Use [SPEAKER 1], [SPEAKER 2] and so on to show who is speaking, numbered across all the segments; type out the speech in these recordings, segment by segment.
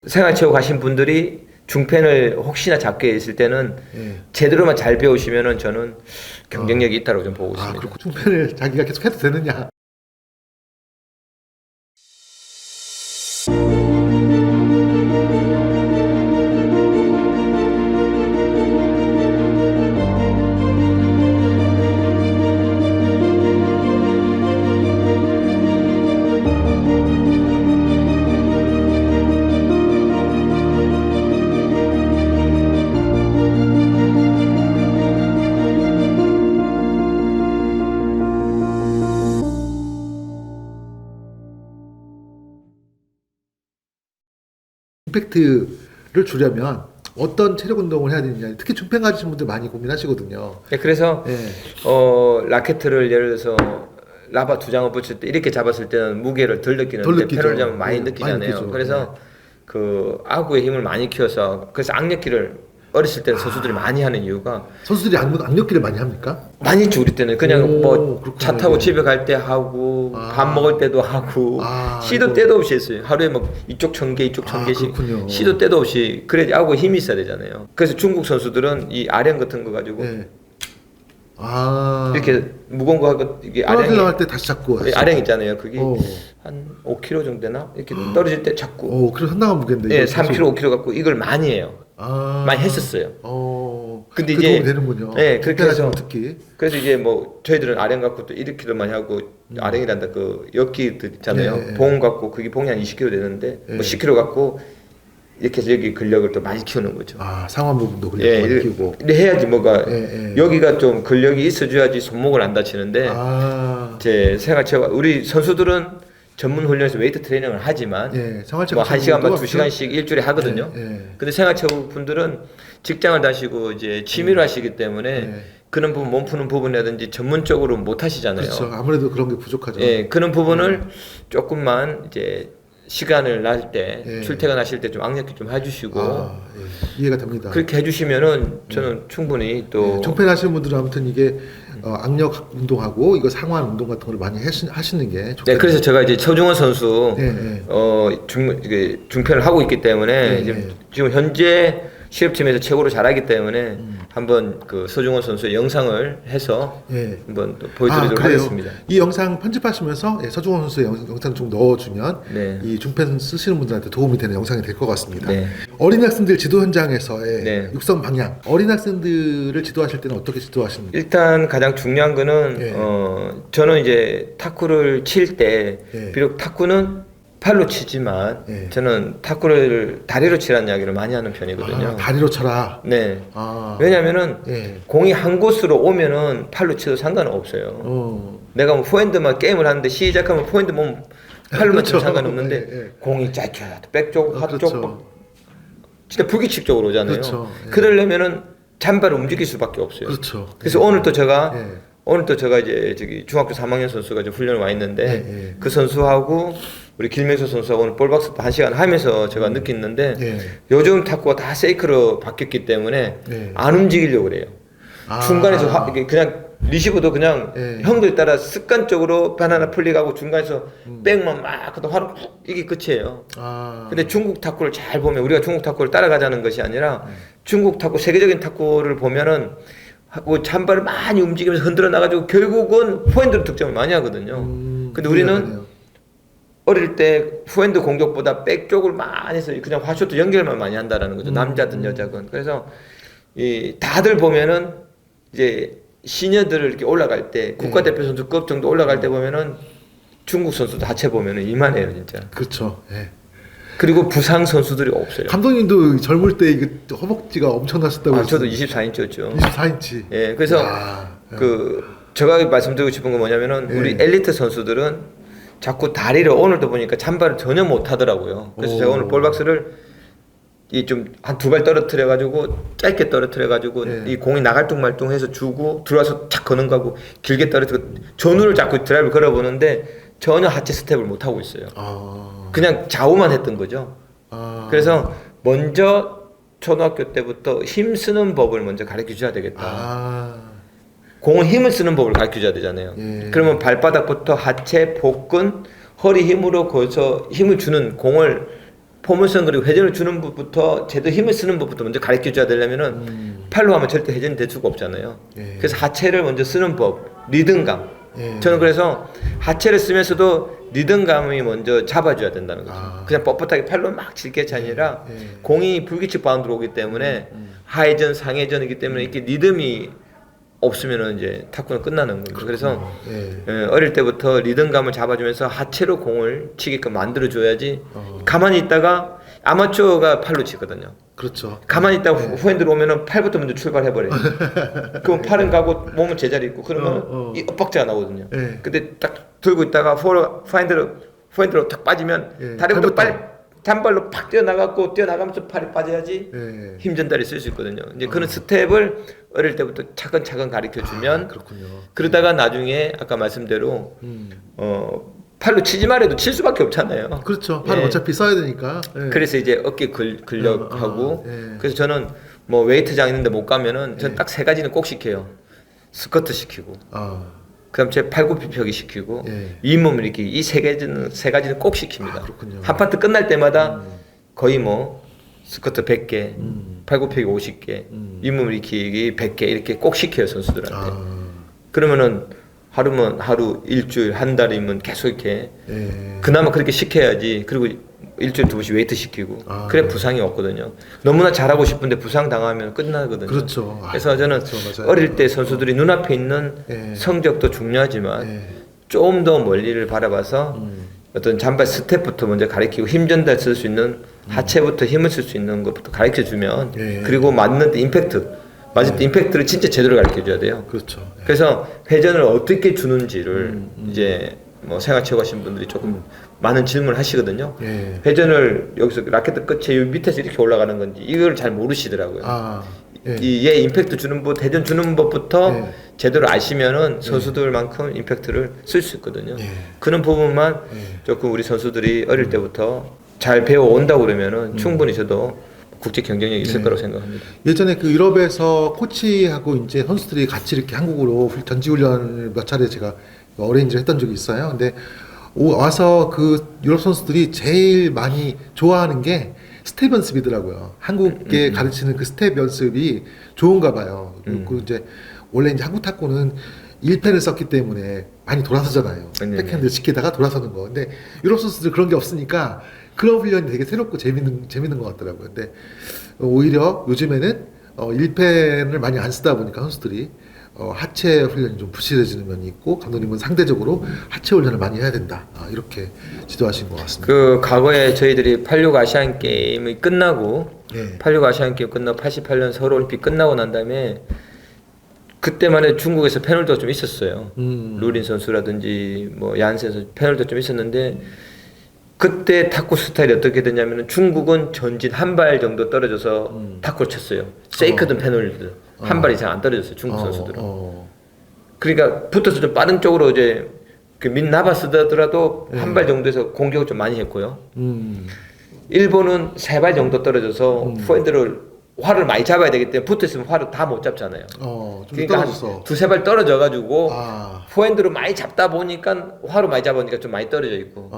[SPEAKER 1] 생활체육 하신 분들이 중펜을 혹시나 잡게 있을 때는 제대로만 잘 배우시면은 저는 경쟁력이 있다고 좀 보고 있습니다.
[SPEAKER 2] 그렇고 중펜을 자기가 계속 해도 되느냐? 임팩트를 주려면 어떤 체력 운동을 해야 되느냐, 특히 중펜 가지신 분들 많이 고민하시거든요.
[SPEAKER 1] 네, 그래서 라켓을 예를 들어서 라바 두 장을 붙일 때 이렇게 잡았을 때는 무게를 덜 느끼는데 패널을 잡으면 많이 느끼잖아요.
[SPEAKER 2] 많이
[SPEAKER 1] 그래서 그 아구의 힘을 많이 키워서 그래서 악력기를 어렸을 때는 선수들이 많이 하는 이유가
[SPEAKER 2] 선수들이 악력기를 많이 합니까?
[SPEAKER 1] 많이 했죠. 우리 때는 그냥 뭐 차 타고
[SPEAKER 2] 그렇구나.
[SPEAKER 1] 집에 갈 때 하고 밥 먹을 때도 하고 시도
[SPEAKER 2] 이거.
[SPEAKER 1] 때도 없이 했어요. 하루에 막 이쪽 1000개 이쪽 1000개씩
[SPEAKER 2] 그렇군요.
[SPEAKER 1] 시도 때도 없이 그래야 아구 힘이 있어야 되잖아요. 그래서 중국 선수들은 이 아령 같은 거 가지고 이렇게 무거운 거 하고 이게 아령이
[SPEAKER 2] 나갈 때 다시 잡고
[SPEAKER 1] 아령 있잖아요. 그게 한 5kg 정도 되나? 이렇게 떨어질 때 잡고
[SPEAKER 2] 그래서 상당한 무게인데.
[SPEAKER 1] 예, 3kg, 5kg 갖고 이걸 많이 해요. 많이 했었어요. 근데
[SPEAKER 2] 그
[SPEAKER 1] 이제
[SPEAKER 2] 도움이 되는군요.
[SPEAKER 1] 네, 그렇게 해서
[SPEAKER 2] 특히.
[SPEAKER 1] 그래서 이제 뭐 저희들은 아령 갖고 또 1kg 많이 하고 아령이란다 그 엽기들 있잖아요. 봉 갖고 그게 봉이 한 20kg 되는데 뭐 10kg 갖고 이렇게 해서 여기 근력을 또 많이 키우는 거죠.
[SPEAKER 2] 상완 부분도 근력 많이 키우고.
[SPEAKER 1] 이렇게 해야지 뭐가 여기가 좀 근력이 있어줘야지 손목을 안 다치는데 제 생활체육 우리 선수들은 전문 훈련에서 웨이트 트레이닝을 하지만 뭐 1시간 반 2시간씩 일주일에 하거든요. 근데 생활체육 분들은 직장을 다시고 이제 취미로 하시기 때문에 그런 부분 몸 푸는 부분이라든지 전문적으로 못 하시잖아요.
[SPEAKER 2] 그렇죠. 아무래도 그런 게 부족하죠.
[SPEAKER 1] 예, 그런 부분을 조금만 이제 시간을 날 때 출퇴근하실 때 좀 악력기 좀 해주시고
[SPEAKER 2] 이해가 됩니다.
[SPEAKER 1] 그렇게 해주시면은 저는 충분히 또
[SPEAKER 2] 중펜 하시는 분들은 아무튼 이게 악력 운동하고 이거 상완 운동 같은 걸 많이 하시는 게 좋겠네요.
[SPEAKER 1] 네, 그래서 제가 이제 서중원 선수 중편을 하고 있기 때문에 지금 현재 실업팀에서 최고로 잘하기 때문에 한번 그 서중원 선수의 영상을 해서 한번 또 보여드리도록 하겠습니다.
[SPEAKER 2] 이 영상 편집하시면서 서중원 선수의 영상 좀 넣어주면 이 중펜 쓰시는 분들한테 도움이 되는 영상이 될 것 같습니다. 어린 학생들 지도 현장에서의 육성 방향, 어린 학생들을 지도하실 때는 어떻게 지도하십니까?
[SPEAKER 1] 일단 가장 중요한 거는 저는 이제 탁구를 칠 때 비록 탁구는 팔로 치지만 저는 탁구를 다리로 치라는 이야기를 많이 하는 편이거든요.
[SPEAKER 2] 다리로 쳐라.
[SPEAKER 1] 네. 왜냐면은 공이 한 곳으로 오면은 팔로 쳐도 상관은 없어요. 내가 뭐 포핸드만 게임을 하는데 시작하면 포핸드 몸 팔로만 쳐도 상관없는데 공이 짧게 백쪽, 한쪽 진짜 불규칙적으로 오잖아요. 그러려면은 잔발을 움직일 수밖에 없어요. 그래서 오늘 또 제가 이제 저기 중학교 3학년 선수가 좀 훈련을 와 있는데 그 선수하고 우리 길명수 선수하고 오늘 볼박스 1시간 하면서 제가 느꼈는데 요즘 탁구가 다 세이크로 바뀌었기 때문에 안 움직이려고 그래요. 중간에서 이게 그냥 리시브도 그냥 형들 따라 습관적으로 바나나 플릭하고 중간에서 백만 막 그다음 화로 이게 끝이에요. 근데 중국 탁구를 잘 보면 우리가 중국 탁구를 따라가자는 것이 아니라 중국 탁구 세계적인 탁구를 보면은 잔발을 많이 움직이면서 흔들어 나가지고 결국은 포핸드로 득점을 많이 하거든요. 근데 우리는 어릴 때 후핸드 공격보다 백 쪽을 많이 해서 그냥 화쇼트 연결만 많이 한다라는 거죠. 남자든 여자든. 그래서 이 다들 보면은 이제 시니어들을 이렇게 올라갈 때 국가대표 선수급 정도 올라갈 때 보면은 중국 선수도 하체 보면은 이만해요 진짜.
[SPEAKER 2] 그렇죠.
[SPEAKER 1] 그리고 부상 선수들이 없어요.
[SPEAKER 2] 감독님도 젊을 때 이게 허벅지가 엄청나셨다고.
[SPEAKER 1] 저도 24인치였죠.
[SPEAKER 2] 24인치.
[SPEAKER 1] 예, 그래서 그 제가 말씀드리고 싶은 건 뭐냐면은 우리 엘리트 선수들은 자꾸 다리를 오늘도 보니까 잔발을 전혀 못 하더라고요. 그래서 제가 오늘 볼박스를 이 좀 한 2발 떨어뜨려 가지고 짧게 떨어뜨려 가지고 이 공이 나갈 뚱말뚱해서 주고 들어와서 착 거는 거하고 길게 떨어뜨려 전후를 자꾸 드라이브를 걸어보는데 전혀 하체 스텝을 못 하고 있어요. 그냥 좌우만 했던 거죠. 그래서 먼저 초등학교 때부터 힘 쓰는 법을 먼저 가르쳐 줘야 되겠다. 공은 힘을 쓰는 법을 가르쳐 줘야 되잖아요. 그러면 발바닥부터 하체, 복근, 허리 힘으로 거기서 힘을 주는 공을 포물선 그리고 회전을 주는 법부터 제대로 힘을 쓰는 법부터 먼저 가르쳐 줘야 되려면은 팔로 하면 절대 회전이 될 수가 없잖아요.
[SPEAKER 2] 예.
[SPEAKER 1] 그래서 하체를 먼저 쓰는 법, 리듬감.
[SPEAKER 2] 예.
[SPEAKER 1] 저는 그래서 하체를 쓰면서도 리듬감이 먼저 잡아줘야 된다는 거죠. 그냥 뻣뻣하게 팔로 막 칠 게 아니라 공이 불규칙 바운드로 오기 때문에 하회전, 상회전이기 때문에 이렇게 리듬이 없으면은 이제 탁구는 끝나는 거죠. 그래서 어릴 때부터 리듬감을 잡아주면서 하체로 공을 치게끔 만들어줘야지 가만히 있다가 아마추어가 팔로 치거든요.
[SPEAKER 2] 그렇죠.
[SPEAKER 1] 가만히 있다가 후핸드로 오면은 팔부터 먼저 출발해버려요. 그럼 팔은 가고 몸은 제자리 있고 그러면 이 엇박자가 나오거든요. 근데 딱 들고 있다가 후핸드로 탁 빠지면 다리부터 빨리 단발로 팍 뛰어나가고 뛰어나가면서 팔이 빠져야지 힘 전달이 쓸 수 있거든요. 이제 그런 스텝을 어릴 때부터 차근차근 가르쳐 주면
[SPEAKER 2] 그렇군요.
[SPEAKER 1] 그러다가 나중에 아까 말씀대로 팔로 치지 말아도 칠 수밖에 없잖아요.
[SPEAKER 2] 그렇죠. 팔은 어차피 써야 되니까.
[SPEAKER 1] 그래서 이제 어깨 근력하고 그래서 저는 뭐 웨이트장 있는데 못 가면은 전 딱 세 가지는 꼭 시켜요. 스쿼트 시키고 그다음 제 팔굽혀펴기 시키고 윗몸 일으키기 이 세 가지는 꼭 시킵니다.
[SPEAKER 2] 그렇군요.
[SPEAKER 1] 한 파트 끝날 때마다 거의 뭐 스쿼트 100개, 팔굽혀펴기 50개, 윗몸 일으키기 100개 이렇게 꼭 시켜요 선수들한테. 그러면은 하루면 하루, 일주일, 한 달이면 계속 이렇게 그나마 그렇게 시켜야지. 그리고 일주일에 2번씩 웨이트 시키고 그래 부상이 없거든요. 너무나 잘하고 싶은데 부상 당하면 끝나거든요.
[SPEAKER 2] 그렇죠.
[SPEAKER 1] 그래서 저는
[SPEAKER 2] 그렇죠.
[SPEAKER 1] 어릴 때 선수들이 눈앞에 있는 성적도 중요하지만 좀 더 멀리를 바라봐서 어떤 잔발 스텝부터 먼저 가르치고 힘 전달 쓸 수 있는 하체부터 힘을 쓸 수 있는 것부터 가르쳐 주면 그리고 맞는 때 맞을 때 임팩트를 진짜 제대로 가르쳐 줘야 돼요.
[SPEAKER 2] 그렇죠.
[SPEAKER 1] 그래서 회전을 어떻게 주는지를 이제 뭐 생활체육 하신 분들이 조금 많은 질문을 하시거든요. 회전을 여기서 라켓 끝에 밑에서 이렇게 올라가는 건지 이걸 잘 모르시더라고요. 얘 임팩트 주는 법, 회전 주는 법부터 제대로 아시면은 선수들만큼 임팩트를 쓸 수 있거든요. 그런 부분만 조금 우리 선수들이 어릴 때부터 잘 배워 온다고 그러면은 충분히 저도 국제 경쟁력이 있을 거라고 생각합니다.
[SPEAKER 2] 예전에 그 유럽에서 코치하고 이제 선수들이 같이 이렇게 한국으로 전지훈련을 몇 차례 제가 어레인지를 했던 적이 있어요. 근데 와서 그 유럽 선수들이 제일 많이 좋아하는 게 스텝 연습이더라고요. 한국에 가르치는 그 스텝 연습이 좋은가 봐요. 그리고 이제 원래 이제 한국 탁구는 1패를 썼기 때문에 많이 돌아서잖아요. 백핸드 지키다가 돌아서는 거. 근데 유럽 선수들 그런 게 없으니까 그런 훈련이 되게 새롭고 재밌는 것 같더라고요. 근데 오히려 요즘에는 1펜을 많이 안 쓰다 보니까 선수들이 하체 훈련이 좀 부실해지는 면이 있고 감독님은 상대적으로 하체 훈련을 많이 해야 된다. 이렇게 지도하신 것 같습니다.
[SPEAKER 1] 그 과거에 저희들이 86 아시안 게임이 끝나고 86 아시안 게임 끝나고 88년 서울 올림픽 끝나고 난 다음에 그때만 해도 중국에서 패널도 좀 있었어요. 루린 선수라든지 뭐 얀센 선수 패널도 좀 있었는데 그때 탁구 스타일이 어떻게 됐냐면 중국은 전진 한 발 정도 떨어져서 탁구를 쳤어요. 세이크든 패널든 한 발 이상 안 떨어졌어요. 중국 선수들은. 그러니까 붙어서 좀 빠른 쪽으로 이제 그 민나바 쓰더라도 한 발 정도에서 공격을 좀 많이 했고요. 일본은 세 발 정도 떨어져서 포핸드를 활을 많이 잡아야 되기 때문에 붙어있으면 활을 다 못 잡잖아요. 그러니까 한 두세 발 떨어져가지고 포핸드로 많이 잡다 보니까 활을 많이 잡으니까 좀 많이 떨어져 있고.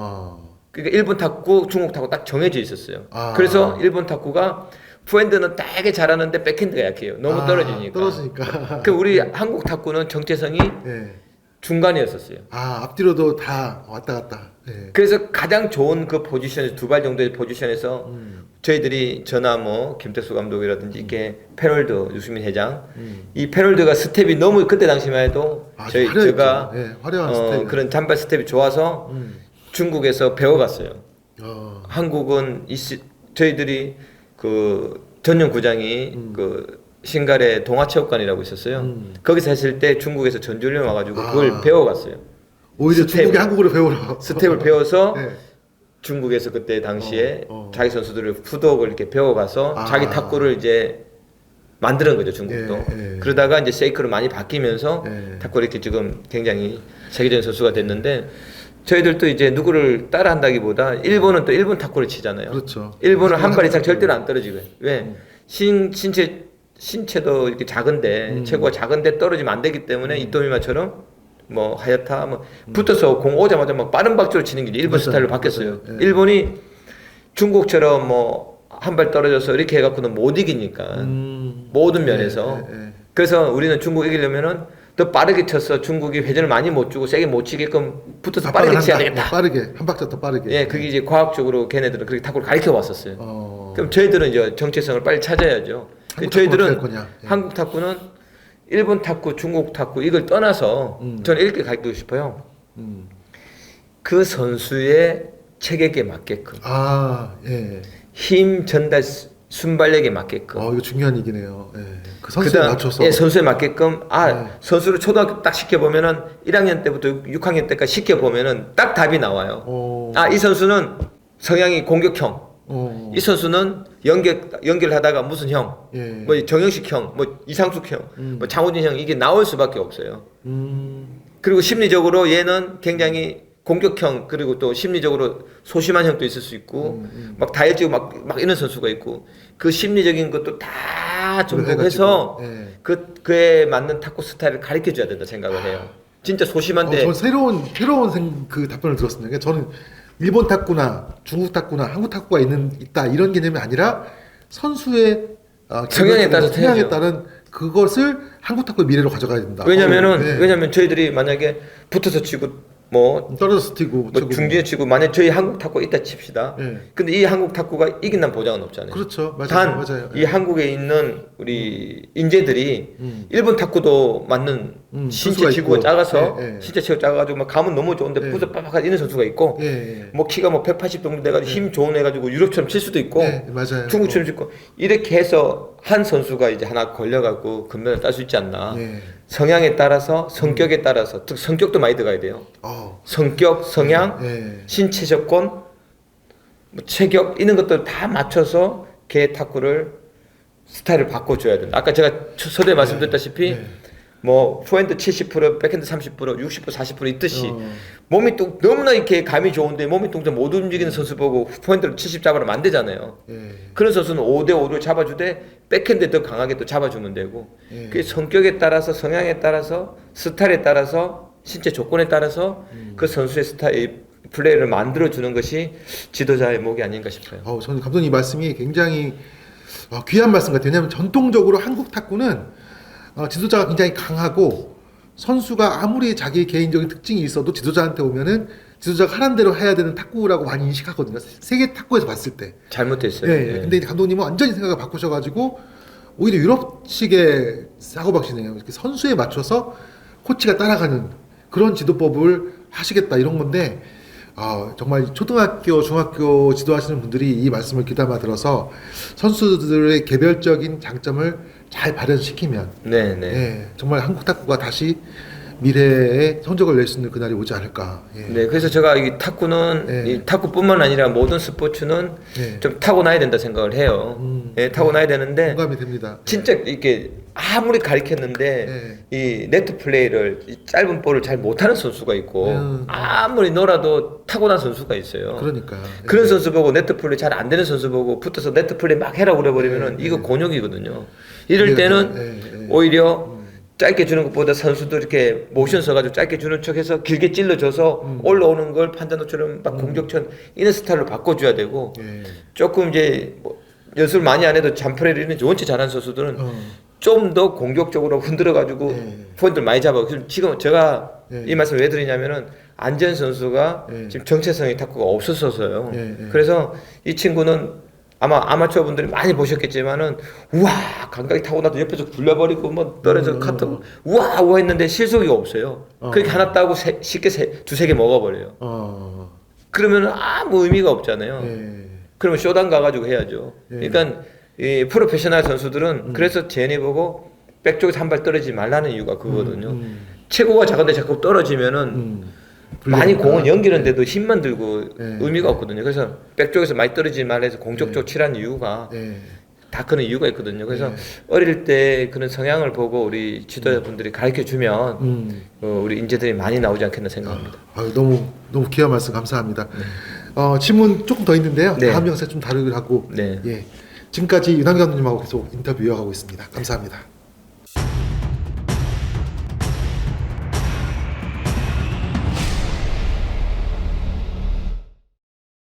[SPEAKER 1] 그러니까 일본 탁구, 중국 탁구 딱 정해져 있었어요. 그래서 일본 탁구가 포핸드는 되게 잘하는데 백핸드가 약해요. 너무 떨어지니까. 그 우리 한국 탁구는 정체성이 중간이었었어요.
[SPEAKER 2] 앞뒤로도 다 왔다 갔다.
[SPEAKER 1] 그래서 가장 좋은 그 포지션에서 두 발 정도의 포지션에서 저희들이 저나 뭐 김택수 감독이라든지 이렇게 패널드 유수민 회장 이 패널드가 스텝이 너무 그때 당시만 해도 제가 화려한 그런 잔발 스텝이 좋아서 중국에서 배워갔어요. 한국은 저희들이 그 전용 구장이 그 신갈에 동아체육관이라고 있었어요. 거기서 했을 때 중국에서 전지훈련 와가지고 그걸 배워갔어요.
[SPEAKER 2] 오히려 중국이 한국으로 배우러
[SPEAKER 1] 스텝을 배워서 중국에서 그때 당시에 자기 선수들을 푸독을 이렇게 배워가서 자기 탁구를 이제 만드는 거죠 중국도. 그러다가 이제 세이크로 많이 바뀌면서 탁구를 이렇게 지금 굉장히 세계적인 선수가 됐는데 저희들도 이제 누구를 따라한다기보다 일본은 또 일본 탁구를 치잖아요.
[SPEAKER 2] 그렇죠.
[SPEAKER 1] 일본은 한 발 이상 절대로 안 떨어지고요. 왜? 신체도 이렇게 작은데 체구가 작은데 떨어지면 안 되기 때문에 이토미마처럼 뭐 하야타 뭐 붙어서 공 오자마자 막 빠른 박주로 치는 게 일본 스타일로 바뀌었어요. 일본이 중국처럼 뭐 한 발 떨어져서 이렇게 해갖고는 못 이기니까 모든 면에서. 그래서 우리는 중국 이기려면은 더 빠르게 쳐서 중국이 회전을 많이 못 주고 세게 못 치게끔 붙어서 빠르게 치야 되겠다.
[SPEAKER 2] 빠르게 한 박자 더 빠르게.
[SPEAKER 1] 예, 그게 이제 과학적으로 걔네들은 그렇게 탁구를 가르쳐 왔었어요. 그럼 저희들은 이제 정체성을 빨리 찾아야죠. 저희들은 한국 탁구는 일본 탁구, 중국 탁구 이걸 떠나서 저는 이렇게 가르치고 싶어요. 그 선수의 체격에 맞게끔. 힘 전달 순발력에 맞게끔.
[SPEAKER 2] 이거 중요한 얘기네요. 그 선수에 맞춰서.
[SPEAKER 1] 선수에 맞게끔. 선수를 초등학교 딱 시켜보면은 1학년 때부터 6학년 때까지 시켜보면은 딱 답이 나와요. 이 선수는 성향이 공격형. 이 선수는 연결하다가 무슨 형, 뭐 정영식 형, 뭐 이상숙 형, 뭐 장호진 형 이게 나올 수밖에 없어요. 그리고 심리적으로 얘는 굉장히 공격형 그리고 또 심리적으로 소심한 형도 있을 수 있고 막 다혈지고 막 이런 선수가 있고 그 심리적인 것도 다 접목해서 그에 맞는 탁구 스타일을 가르쳐 줘야 된다 생각을 해요. 진짜 소심한데.
[SPEAKER 2] 저는 새로운 그 답변을 들었습니다. 저는 일본 탁구나 중국 탁구나 한국 탁구가 있다 이런 개념이 아니라 선수의
[SPEAKER 1] 성향에
[SPEAKER 2] 따른 그것을 한국 탁구의 미래로 가져가야 된다.
[SPEAKER 1] 왜냐면 저희들이 만약에 붙어서 치고 뭐
[SPEAKER 2] 떨어져서 치고
[SPEAKER 1] 중진에 치고 만약 저희 한국 탁구가 있다 칩시다. 근데 이 한국 탁구가 이긴다는 보장은 없잖아요.
[SPEAKER 2] 그렇죠.
[SPEAKER 1] 맞아요. 이 한국에 있는 우리 인재들이 일본 탁구도 맞는 신체 지구가 작아서 신체 체가 작아가지고 막 감은 너무 좋은데 부서 빡빡하게 있는 선수가 있고 뭐 키가 뭐 180 정도 돼가지고 힘 좋은 애가지고 유럽처럼 칠 수도 있고 중국처럼 칠고 이렇게 해서 한 선수가 이제 하나 걸려갖고 금메달 딸 수 있지 않나. 성향에 따라서 성격에 따라서 즉 성격도 많이 들어가야 돼요. 성격, 성향, 신체 조건, 뭐 체격 이런 것들 다 맞춰서 걔 탁구를 스타일을 바꿔줘야 된다. 아까 제가 서두에 말씀드렸다시피 뭐 포핸드 70%, 백핸드 30%, 60%, 40% 있듯이 몸이 또 너무나 이렇게 감이 좋은데 몸이 동작 못 움직이는 선수 보고 포핸드를 70 잡으면 안 되잖아요. 그런 선수는 5대5를 잡아주되 백핸드 더 강하게 또 잡아주면 되고 그 성격에 따라서 성향에 따라서 스타일에 따라서 신체 조건에 따라서 그 선수의 스타일 플레이를 만들어주는 것이 지도자의 목이 아닌가 싶어요.
[SPEAKER 2] 저는 감독님 말씀이 굉장히 귀한 말씀 같아요. 왜냐하면 전통적으로 한국 탁구는 지도자가 굉장히 강하고 선수가 아무리 자기 개인적인 특징이 있어도 지도자한테 오면은 지도자가 하라는 대로 해야 되는 탁구라고 많이 인식하거든요. 세계 탁구에서 봤을 때
[SPEAKER 1] 잘못됐어요.
[SPEAKER 2] 근데 감독님은 완전히 생각을 바꾸셔가지고 오히려 유럽식의 사고방식이네요. 선수에 맞춰서 코치가 따라가는 그런 지도법을 하시겠다 이런 건데 정말 초등학교, 중학교 지도하시는 분들이 이 말씀을 귀담아 들어서 선수들의 개별적인 장점을 잘 발현시키면 정말 한국 탁구가 다시 미래에 성적을 낼 수 있는 그날이 오지 않을까.
[SPEAKER 1] 그래서 제가 이 탁구는 이 탁구뿐만 아니라 모든 스포츠는 좀 타고나야 된다 생각을 해요. 타고나야 되는데
[SPEAKER 2] 공감이 됩니다.
[SPEAKER 1] 진짜 이렇게 아무리 가르쳤는데 이 네트 플레이를 이 짧은 볼을 잘 못하는 선수가 있고 아무리 놀아도 타고난 선수가 있어요.
[SPEAKER 2] 그러니까요.
[SPEAKER 1] 그런 선수 보고 네트 플레이 잘 안 되는 선수 보고 붙어서 네트 플레이 막 해라 그래버리면은 이거 곤욕이거든요. 이럴 때는 오히려 짧게 주는 것보다 선수도 이렇게 모션 써가지고 짧게 주는 척해서 길게 찔러줘서 올라오는 걸 판단도처럼 막 공격처럼 이런 스타일로 바꿔줘야 되고 조금 이제 뭐 연습을 많이 안 해도 잠프레를 이런 원체 잘하는 선수들은 좀 더 공격적으로 흔들어가지고 포인트를 많이 잡아. 지금 제가 이 말씀을 왜 드리냐면은 안전 선수가 지금 정체성이 탁구가 없었어서요. 그래서 이 친구는 아마 아마추어 분들이 많이 보셨겠지만은 우와 감각이 타고나도 옆에서 굴려버리고 뭐 떨어져 카트 우와 했는데 실속이 없어요. 그렇게 하나 따고 쉽게 두세 개 먹어버려요. 그러면 아무 의미가 없잖아요. 그러면 쇼단 가가지고 해야죠. 그러니까 이 프로페셔널 선수들은 그래서 제니 보고 백쪽에서 한 발 떨어지지 말라는 이유가 그거거든요. 체구가 작은데 자꾸 떨어지면은 많이 공은 연기는데도 힘만 들고 의미가 없거든요. 그래서 백쪽에서 많이 떨어지지 말라 해서 공격적 치라는 이유가 다 그런 이유가 있거든요. 그래서 어릴 때 그런 성향을 보고 우리 지도자분들이 가르쳐 주면 우리 인재들이 많이 나오지 않겠나 생각합니다.
[SPEAKER 2] 너무 귀한 말씀 감사합니다. 질문 조금 더 있는데요. 다음 영상에 좀 다루기로 하고 지금까지 윤환기 감독님하고 계속 인터뷰 이어가고 있습니다. 감사합니다.